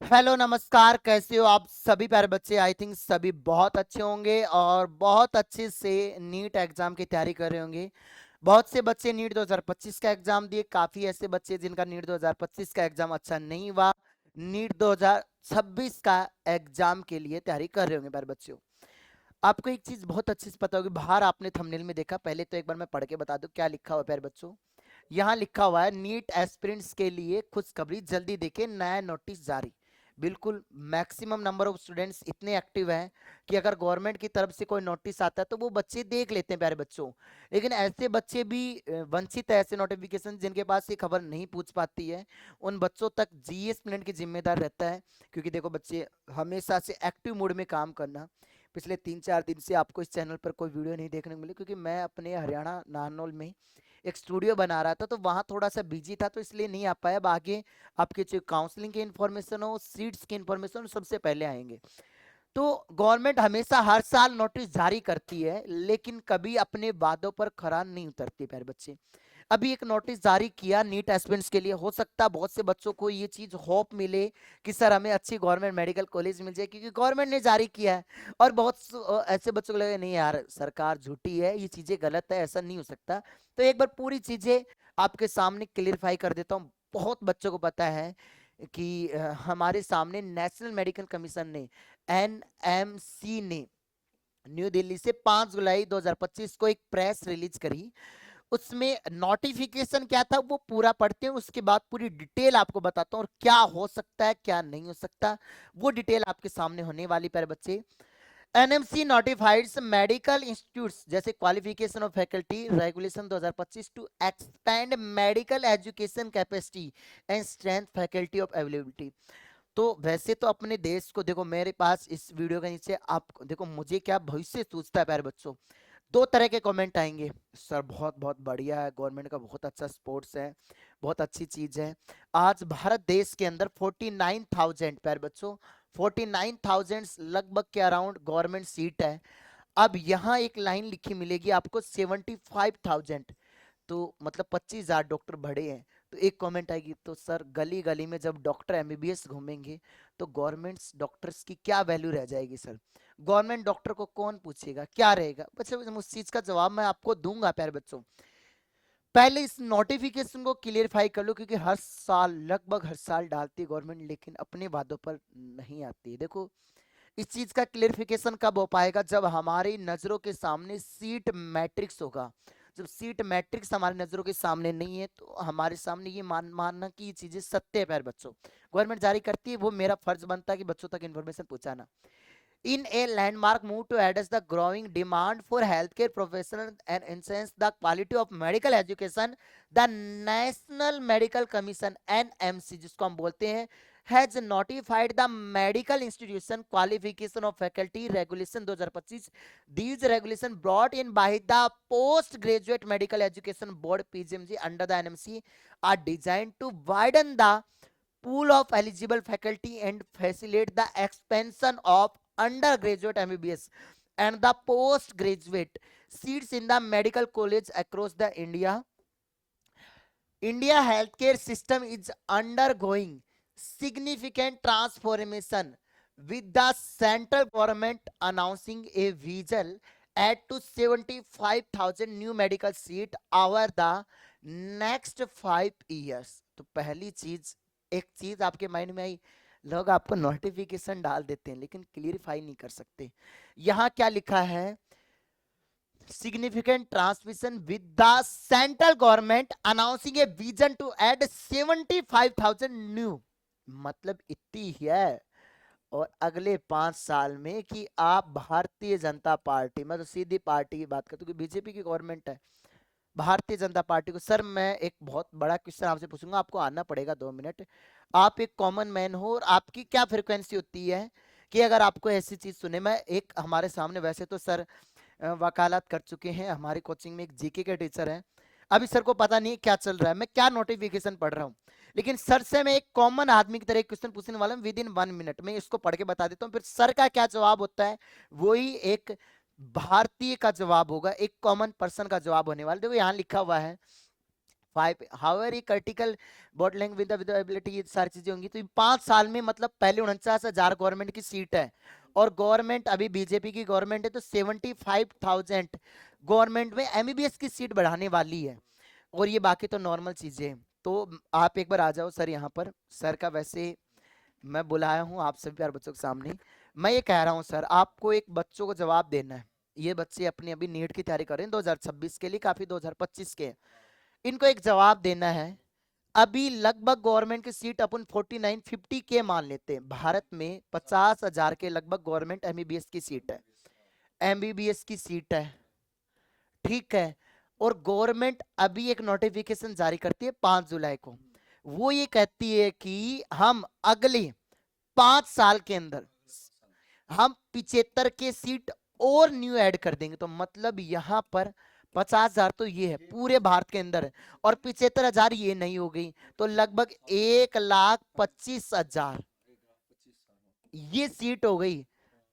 Hello नमस्कार, कैसे हो आप सभी प्यारे बच्चे। आई थिंक सभी बहुत अच्छे होंगे और बहुत अच्छे से नीट एग्जाम की तैयारी कर रहे होंगे। बहुत से बच्चे नीट 2025 का एग्जाम दिए, काफी ऐसे बच्चे जिनका नीट 2025 का एग्जाम अच्छा नहीं हुआ, नीट 2026 का एग्जाम के लिए तैयारी कर रहे होंगे प्यारे बच्चों। आपको एक चीज बहुत अच्छे से पता होगी, बाहर आपने थंबनेल में देखा, पहले तो एक बार मैं पढ़ के बता दूं क्या लिखा हुआ है प्यारे बच्चों। यहाँ लिखा हुआ है नीट एस्पिरेंट्स के लिए खुशखबरी, जल्दी देखे नया नोटिस जारी। बिल्कुल मैक्सिमम नंबर ऑफ स्टूडेंट्स इतने एक्टिव हैं कि अगर गवर्नमेंट की तरफ से कोई नोटिस आता है तो वो बच्चे देख लेते हैं प्यारे बच्चों। लेकिन ऐसे बच्चे भी वंचित है, ऐसे नोटिफिकेशन जिनके पास ये खबर नहीं पूछ पाती है, उन बच्चों तक जीएस मिनट की जिम्मेदार रहता है। क्योंकि देखो बच्चे, हमेशा से एक्टिव मोड में काम करना। पिछले 3-4 दिन से आपको इस चैनल पर कोई वीडियो नहीं देखने को मिली, क्योंकि मैं अपने हरियाणा नारनौल में एक स्टूडियो बना रहा था, तो वहां थोड़ा सा बिजी था, तो इसलिए नहीं आ पाया। अब आगे आपके जो काउंसलिंग की इन्फॉर्मेशन हो, सीट्स की इन्फॉर्मेशन सबसे पहले आएंगे। तो गवर्नमेंट हमेशा हर साल नोटिस जारी करती है, लेकिन कभी अपने वादों पर खरा नहीं उतरती प्यारे बच्चे। अभी एक नोटिस जारी किया नीट एस्पिरेंट्स के लिए। हो सकता है बहुत से बच्चों को ये चीज होप मिले कि सर हमें अच्छी गवर्नमेंट मेडिकल कॉलेज मिल जाए, क्योंकि गवर्नमेंट ने जारी किया है। और ऐसे बच्चों को लगे नहीं यार, सरकार झूठी है, ये चीजें गलत है, ऐसा नहीं हो सकता। तो एक बार पूरी चीजें आपके सामने क्लियरिफाई कर देता हूँ। बहुत बच्चों को पता है कि हमारे सामने नेशनल मेडिकल कमीशन ने, एनएमसी ने, न्यू दिल्ली से 5 जुलाई 2025 को एक प्रेस रिलीज करी। उसमें नोटिफिकेशन क्या था वो पूरा पढ़ते हैं, उसके बाद पूरी डिटेल आपको बताता हूँ और क्या हो सकता है क्या नहीं हो सकता, वो डिटेल आपके सामने होने वाली। पर बच्चे, एनएमसी नोटिफाइड्स मेडिकल इंस्टीट्यूट्स जैसे qualification of faculty regulation 2025 to expand medical education capacity and strength faculty of availability. तो वैसे तो अपने देश को देखो, मेरे पास इस वीडियो के नीचे आप देखो मुझे क्या भविष्य सूझता है प्यारे बच्चों। दो तरह के कमेंट आएंगे, सर बहुत बहुत बढ़िया है, गवर्नमेंट का बहुत अच्छा स्पोर्ट्स है, बहुत अच्छी चीज है। आज भारत देश के अंदर 49,000 प्यारे बच्चों, 49,000 लगभग के अराउंड गवर्नमेंट सीट है। अब यहाँ एक लाइन लिखी मिलेगी आपको 75,000, तो मतलब 25,000 डॉक्टर बढ़े हैं। तो एक कमेंट आएगी, तो सर गली गली में जब डॉक्टर एमबीबीएस घूमेंगे तो गवर्नमेंट डॉक्टर्स की क्या वैल्यू रह जाएगी सर? गवर्नमेंट डॉक्टर को कौन पूछेगा, क्या रहेगा? बच्चों उस चीज का जवाब मैं आपको दूंगा प्यारे बच्चों। पहले इस नोटिफिकेशन को क्लियरिफाई कर लो, क्योंकि हर साल, लगभग हर साल डालती है गवर्नमेंट, लेकिन अपने वादों पर नहीं आती है। देखो, इस चीज का क्लियरिफिकेशन कब हो पाएगा? जब हमारी नजरों के सामने सीट मैट्रिक्स होगा। जब सीट मैट्रिक्स हमारी नजरों के सामने नहीं है तो हमारे सामने ये मानना कि ये चीजें सत्य है प्यारे बच्चों। गवर्नमेंट जारी करती है, वो मेरा फर्ज बनता है कि बच्चों तक इन्फॉर्मेशन पहुंचाना। In a landmark move to address the growing demand for healthcare professionals and enhance the quality of medical education, the National Medical Commission (NMC) जिसको हम बोलते हैं, has notified the medical institution qualification of faculty regulation 2025. These regulations brought in by the postgraduate medical education board (PGMG) under the NMC are designed to widen the pool of eligible faculty and facilitate the expansion of undergraduate MBBS and the postgraduate seats in the medical college across the India. India healthcare system is undergoing significant transformation, with the central government announcing a vision add to 75,000 new medical seat over the next 5 years. तो पहली चीज, एक चीज आपके mind में आई, लोग आपको notification डाल देते हैं लेकिन क्लियरिफाई नहीं कर सकते। यहाँ क्या लिखा है? significant transmission, with the central government announcing a vision to add 75,000 new, मतलब इतनी है। और अगले 5 साल में कि आप भारतीय जनता पार्टी, मैं तो सीधी पार्टी की बात करता हूँ, बीजेपी की गवर्नमेंट है, भारतीय जनता पार्टी को, सर मैं एक बहुत बड़ा क्वेश्चन आपसे पूछूंगा, आपको आना पड़ेगा 2 मिनट। आप एक कॉमन मैन हो और आपकी क्या फ्रिक्वेंसी होती है कि अगर आपको ऐसी चीज सुने? मैं एक, हमारे सामने वैसे तो सर वकालत कर चुके हैं, हमारी कोचिंग में एक जीके के टीचर हैं, अभी सर को पता नहीं क्या चल रहा है, मैं क्या नोटिफिकेशन पढ़ रहा हूँ, लेकिन सर से मैं एक कॉमन आदमी की तरह क्वेश्चन पूछने वाला हूँ विद इन 1 मिनट में, इसको पढ़ के बता देता हूँ, फिर सर का क्या जवाब होता है वही एक भारतीय का जवाब होगा, एक कॉमन पर्सन का जवाब होने वाला। देखो यहाँ लिखा हुआ है 5 हाउएवर ये क्रिटिकल बॉटलिंग विद एबिलिटी, ये सारी चीजें होंगी। तो 5 साल में मतलब पहले 49,000 गवर्नमेंट की सीट है, और गवर्नमेंट अभी बीजेपी की गवर्नमेंट है, तो 75,000 गवर्नमेंट में एमबीबीएस की सीट बढ़ाने वाली है। और ये बाकी तो नॉर्मल चीजें हैं। तो आप एक बार आ जाओ सर यहाँ पर। सर का वैसे मैं बुलाया हूँ आप सभी प्यारे बच्चों के सामने। मैं ये कह रहा हूँ सर, आपको एक बच्चों को जवाब देना है। ये बच्चे अपनी अभी नीट की तैयारी कर रहे हैं 2026 के लिए, काफी 2025 के। इनको एक जवाब देना है। अभी लगभग गवर्नमेंट की सीट अपन 49-50 के मान लेते हैं। भारत में 50,000 के लगभग गवर्नमेंट एमबीबीएस की सीट है, एमबीबीएस की सीट है, ठीक है। और गवर्नमेंट अभी एक नोटिफिकेशन जारी करती है 5 जुलाई को। वो ये कहती है कि हम अगले 5 साल के अंदर हम 75 के सीट और न्यू ऐड कर देंगे। तो मतलब यहां पर 50,000 तो ये है पूरे भारत के अंदर है, और 75,000 ये नहीं हो गई, तो लगभग 1,25,000 ये सीट हो गई।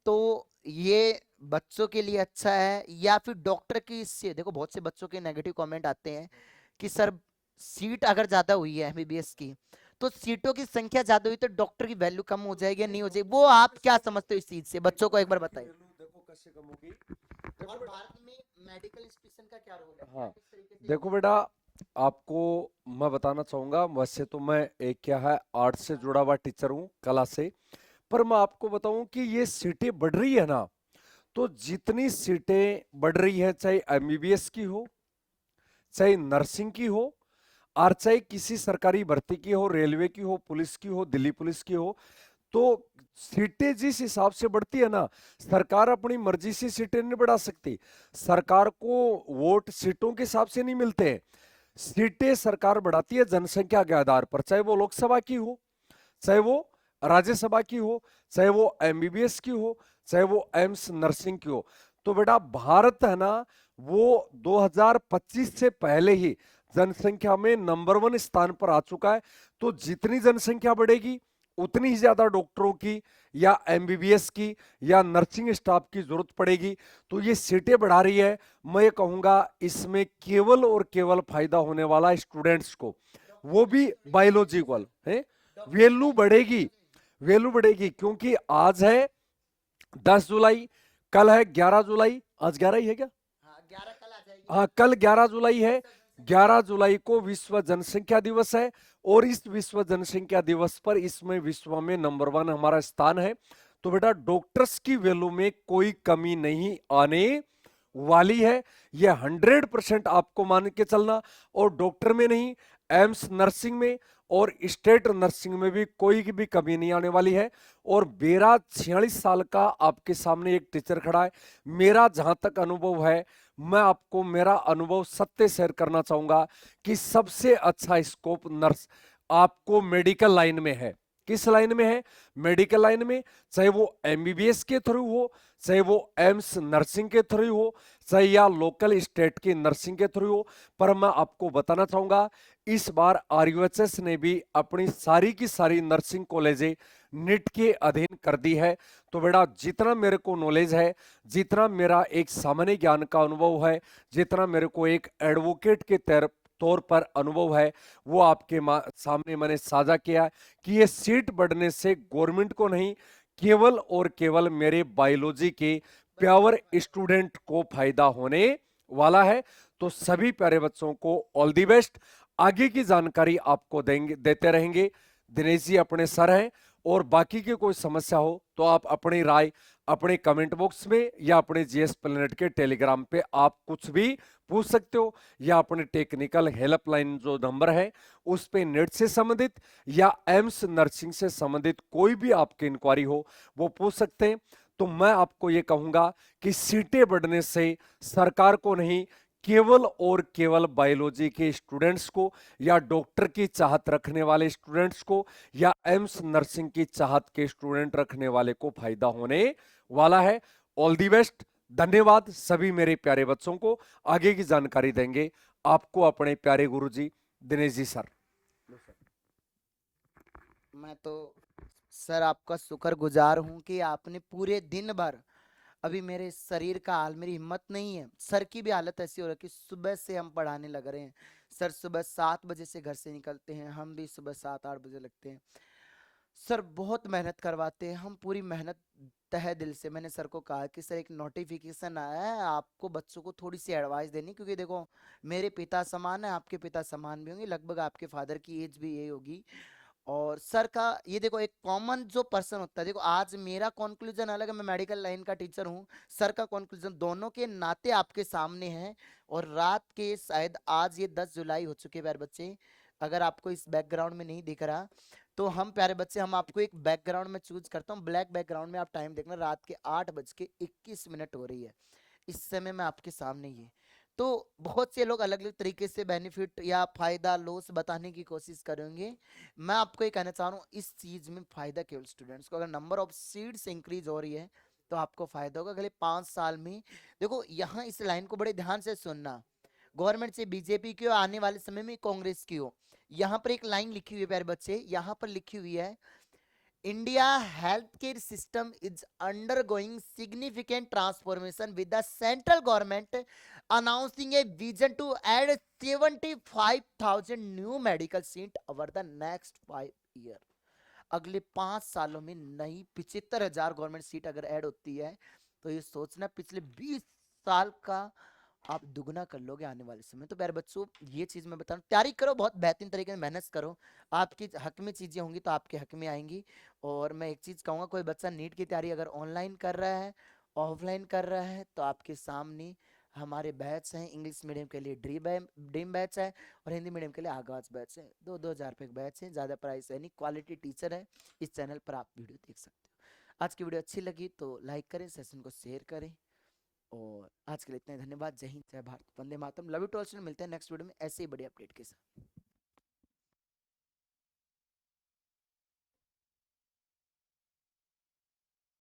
तो ये बच्चों के लिए अच्छा है या फिर डॉक्टर की? इससे देखो बहुत से बच्चों के नेगेटिव कमेंट आते हैं कि सर सीट अगर ज्यादा हुई है एमबीबीएस की, तो सीटों की संख्या ज्यादा हुई तो डॉक्टर की वैल्यू कम हो जाएगी या नहीं हो जाएगी? वो आप क्या समझते हो इस चीज से? बच्चों को एक बार बताइए। देखो कैसे कम होगी। और देखो बेटा, भारत में मेडिकल इंस्टीट्यूशन का क्या रोल है, हाँ, किस तरीके से देखो बेटा, आपको मैं बताना चाहूंगा, वैसे तो मैं एक क्या है आर्ट से जुड़ा हुआ टीचर हूँ, कला से। पर मैं आपको बताऊं कि ये सीटें बढ़ रही है ना, तो जितनी सीटें बढ़ रही है, चाहे एमबीबीएस की हो, चाहे नर्सिंग की हो, और चाहे किसी सरकारी भर्ती की हो, रेलवे की हो, पुलिस की हो, दिल्ली पुलिस की हो, तो सीटें जिस हिसाब से बढ़ती है ना, सरकार अपनी मर्जी से सीटें नहीं बढ़ा सकती। सरकार को वोट सीटों के हिसाब से नहीं मिलते हैं। सीटें सरकार बढ़ाती है जनसंख्या के आधार पर, चाहे वो लोकसभा की हो, चाहे वो राज्यसभा की हो, चाहे वो एमबीबीएस की हो, चाहे वो एम्स नर्सिंग की हो। तो बेटा भारत है ना, वो 2025 से पहले ही जनसंख्या में नंबर 1 स्थान पर आ चुका है। तो जितनी जनसंख्या बढ़ेगी, उतनी ही ज्यादा डॉक्टरों की या एमबीबीएस की या नर्सिंग स्टाफ की जरूरत पड़ेगी। तो ये सीटें बढ़ा रही है। मैं ये कहूंगा इसमें केवल और केवल फायदा होने वाला है स्टूडेंट्स को, वो भी बायोलॉजिकल है। वैल्यू बढ़ेगी, वैल्यू बढ़ेगी, क्योंकि आज है 10 जुलाई, कल है 11 जुलाई। आज 11 ही है क्या? हाँ 11 कल आ जाएगी। हाँ, कल 11 जुलाई है। 11 जुलाई को विश्व जनसंख्या दिवस है, और इस विश्व जनसंख्या दिवस पर इसमें विश्व में नंबर 1 हमारा स्थान है। तो बेटा डॉक्टर्स की वैल्यू में कोई कमी नहीं आने वाली है, यह 100% आपको मान के चलना। और डॉक्टर में नहीं, एम्स नर्सिंग में और स्टेट नर्सिंग में भी कोई की भी कमी नहीं आने वाली है। और मेरा 46 साल का आपके सामने एक टीचर खड़ा है, मेरा जहां तक अनुभव है, मैं आपको मेरा अनुभव सत्य शेयर करना चाहूंगा कि सबसे अच्छा स्कोप नर्स आपको मेडिकल लाइन में है। किस लाइन में है? मेडिकल लाइन में। चाहे वो एमबीबीएस के थ्रू हो, चाहे वो एम्स नर्सिंग के थ्रू हो, चाहे या लोकल स्टेट की नर्सिंग के थ्रू हो। पर मैं आपको बताना चाहूंगा, इस बार आरयूएचएस ने भी अपनी सारी की सारी नर्सिंग कॉलेजें नीट के अधीन कर दी है। तो बेटा जितना मेरे को नॉलेज है, जितना मेरा एक सामान्य ज्ञान का अनुभव है, जितना मेरे को एक एडवोकेट के तौर पर अनुभव है, वो आपके सामने मैंने साझा किया कि ये सीट बढ़ने से गवर्नमेंट को नहीं, केवल और केवल मेरे बायोलॉजी के प्यावर स्टूडेंट को फायदा होने वाला है। तो सभी प्यारे बच्चों को ऑल दी बेस्ट। आगे की जानकारी आपको देते रहेंगे। दिनेश जी अपने सर हैं, और बाकी की कोई समस्या हो तो आप अपनी राय अपने कमेंट बॉक्स में या अपने जीएस प्लेनेट के टेलीग्राम पे आप कुछ भी पूछ सकते हो, या अपने टेक्निकल हेल्पलाइन जो नंबर है उस पे नेट से संबंधित या एम्स नर्सिंग से संबंधित कोई भी आपकी इंक्वायरी हो वो पूछ सकते हैं। तो मैं आपको ये कहूंगा कि सीटें बढ़ने से सरकार को नहीं, केवल और केवल बायोलॉजी के स्टूडेंट्स को या डॉक्टर की चाहत रखने वाले स्टूडेंट्स को या एम्स नर्सिंग की चाहत के स्टूडेंट रखने वाले को फायदा होने वाला है। All the best. धन्यवाद सभी मेरे प्यारे बच्चों को। आगे की जानकारी देंगे आपको अपने प्यारे गुरुजी दिनेश जी सर। मैं तो सर आपका शुक्रगुजार हूं कि आपने पूरे दिन भर अभी मेरे शरीर का हाल, मेरी हिम्मत नहीं है, सर की भी हालत ऐसी हो रही है कि सुबह से हम पढ़ाने लग रहे हैं। सर सुबह 7 बजे से घर से निकलते हैं, हम भी सुबह 7-8 बजे लगते हैं। सर बहुत मेहनत करवाते हैं, हम पूरी मेहनत तहे दिल से। मैंने सर को कहा कि सर एक नोटिफिकेशन आया है, आपको बच्चों को थोड़ी सी एडवाइस देनी, क्योंकि देखो मेरे पिता समान है, आपके पिता समान भी होंगे, लगभग आपके फादर की एज भी यही होगी। और सर का ये देखो एक कॉमन जो पर्सन होता है, देखो आज मेरा कंक्लूजन अलग है, मैं मेडिकल लाइन का टीचर हूँ, सर का कंक्लूजन दोनों के नाते आपके सामने है। और रात के शायद आज ये 10 जुलाई हो चुके हैं प्यारे बच्चे, अगर आपको इस बैकग्राउंड में नहीं दिख रहा तो हम प्यारे बच्चे, हम आपको एक बैकग्राउंड में चूज करता हूँ, ब्लैक बैकग्राउंड में आप टाइम देखना, रात के 8:21 हो रही है इस समय मैं आपके सामने ही। तो बहुत से लोग अलग अलग तरीके से बेनिफिट या फायदा लॉस बताने की कोशिश करेंगे। मैं आपको ये कहना चाह रहा हूँ, इस चीज में फायदा केवल स्टूडेंट्स को, अगर नंबर ऑफ सीट्स इंक्रीज हो रही है तो आपको फायदा होगा अगले 5 साल में। देखो यहाँ इस लाइन को बड़े ध्यान से सुनना, गवर्नमेंट से बीजेपी की हो, आने वाले समय में कांग्रेस की हो, यहाँ पर एक लाइन लिखी हुई है प्यारे बच्चे, यहाँ पर लिखी हुई है, India healthcare system is undergoing significant transformation with the central government announcing a vision to add 75,000 new medical seats over the next 5 years. अगले 5 सालों में नई 75,000 गवर्नमेंट सीट अगर ऐड होती है तो ये सोचना पिछले 20 साल का आप दुगना कर लोगे आने वाले समय। तो प्यारे बच्चों ये चीज मैं बता रहा हूँ, तैयारी करो, बहुत बेहतरीन तरीके से मेहनत करो, आपकी हक में चीजें होंगी तो आपके हक में आएंगी। और मैं एक चीज कहूंगा, कोई बच्चा नीट की तैयारी अगर ऑनलाइन कर रहा है, ऑफलाइन कर रहा है, तो आपके सामने हमारे बैच हैं, इंग्लिश मीडियम के लिए ड्रीम बैच है, और हिंदी मीडियम के लिए आगाज बैच है, 2-2 हज़ार रुपये बैच है, ज़्यादा प्राइस है नहीं, क्वालिटी टीचर है, इस चैनल पर आप वीडियो देख सकते हो। आज की वीडियो अच्छी लगी तो लाइक करें, सेशन को शेयर करें, और आज के लिए इतना ही, धन्यवाद। जय हिंद, जय Bharat, Vande Mataram, love you to all student. मिलते हैं नेक्स्ट वीडियो में ऐसे ही बड़ी अपडेट के साथ।